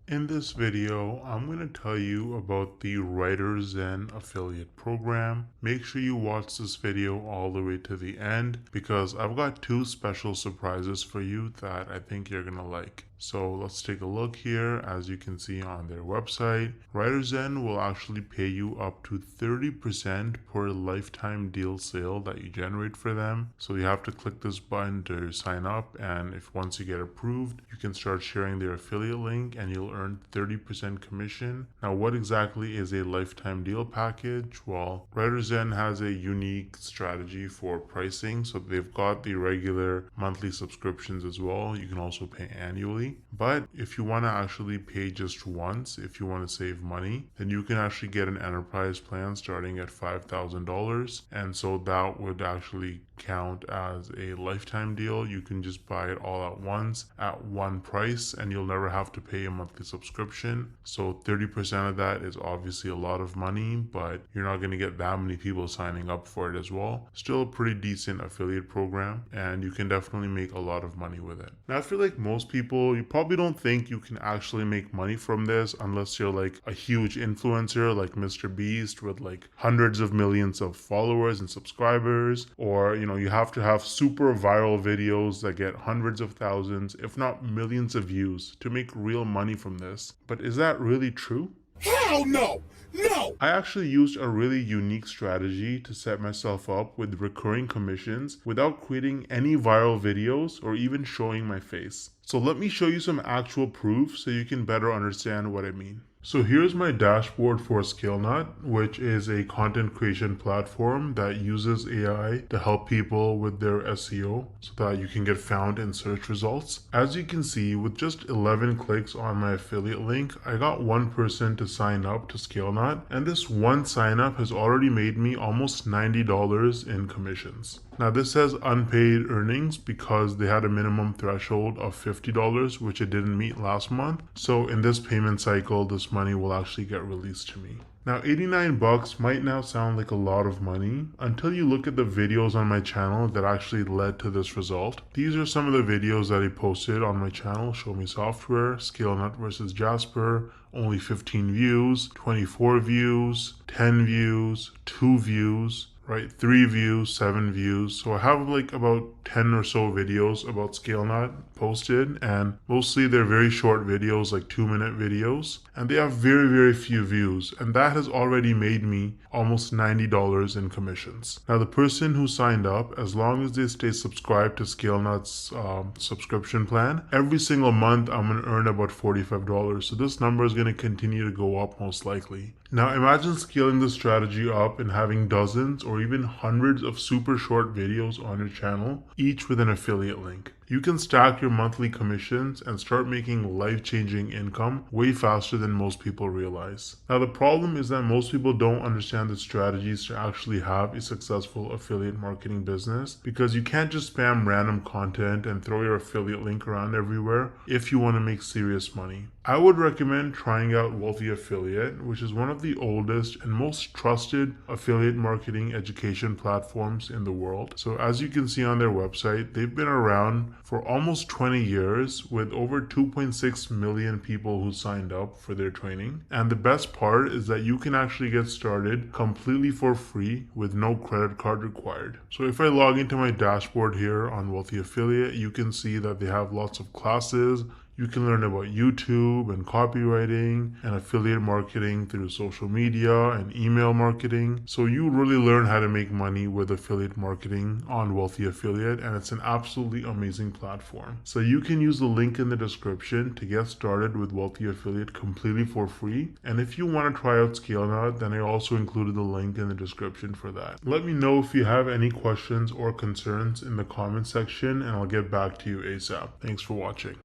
In this video, I'm going to tell you about the Writerzen affiliate program. Make sure you watch this video all the way to the end because I've got two special surprises for you that I think you're going to like. So let's take a look here. As you can see on their website, Writerzen will actually pay you up to 30% per lifetime deal sale that you generate for them. So you have to click this button to sign up, and if once you get approved, you can start sharing their affiliate link and you'll earn 30% commission. Now, what exactly is a lifetime deal package? Well, Writerzen has a unique strategy for pricing. So they've got the regular monthly subscriptions as well. You can also pay annually. But if you want to actually pay just once, if you want to save money, then you can actually get an enterprise plan starting at $5,000. And so that would actually count as a lifetime deal. You can just buy it all at once at one price and you'll never have to pay a monthly subscription. So 30% of that is obviously a lot of money, but you're not going to get that many people signing up for it as well. Still a pretty decent affiliate program, and you can definitely make a lot of money with it. Now, I feel like most people, you probably don't think you can actually make money from this unless you're like a huge influencer like Mr. Beast with like hundreds of millions of followers and subscribers, or you have to have super viral videos that get hundreds of thousands, if not millions of views to make real money from this. But is that really true? Hell no! No! I actually used a really unique strategy to set myself up with recurring commissions without creating any viral videos or even showing my face. So let me show you some actual proof so you can better understand what I mean. So here's my dashboard for ScaleNut, which is a content creation platform that uses AI to help people with their SEO so that you can get found in search results. As you can see, with just 11 clicks on my affiliate link, I got one person to sign up to ScaleNut, and this one sign up has already made me almost $90 in commissions. Now this says unpaid earnings because they had a minimum threshold of $50, which it didn't meet last month. So in this payment cycle, this money will actually get released to me. Now 89 bucks might now sound like a lot of money until you look at the videos on my channel that actually led to this result. These are some of the videos that I posted on my channel: Show Me Software, ScaleNut versus Jasper, only 15 views, 24 views, 10 views, 2 views, right? 3 views, 7 views. So I have like about 10 or so videos about ScaleNut posted, and mostly they're very short videos, like 2-minute videos, and they have very, very few views, and that has already made me almost $90 in commissions. Now the person who signed up, as long as they stay subscribed to ScaleNut's subscription plan, every single month I'm going to earn about $45. So this number is going to continue to go up most likely. Now imagine scaling this strategy up and having dozens or even hundreds of super short videos on your channel, each with an affiliate link. You can stack your monthly commissions and start making life-changing income way faster than most people realize. Now the problem is that most people don't understand the strategies to actually have a successful affiliate marketing business, because you can't just spam random content and throw your affiliate link around everywhere if you want to make serious money. I would recommend trying out Wealthy Affiliate, which is one of the oldest and most trusted affiliate marketing education platforms in the world. So as you can see on their website, they've been around for almost 20 years with over 2.6 million people who signed up for their training. And the best part is that you can actually get started completely for free with no credit card required. So if I log into my dashboard here on Wealthy Affiliate, you can see that they have lots of classes. You can learn about YouTube and copywriting and affiliate marketing through social media and email marketing. So you really learn how to make money with affiliate marketing on Wealthy Affiliate, and it's an absolutely amazing platform. So you can use the link in the description to get started with Wealthy Affiliate completely for free. And if you want to try out ScaleNut, then I also included the link in the description for that. Let me know if you have any questions or concerns in the comment section, and I'll get back to you ASAP. Thanks for watching.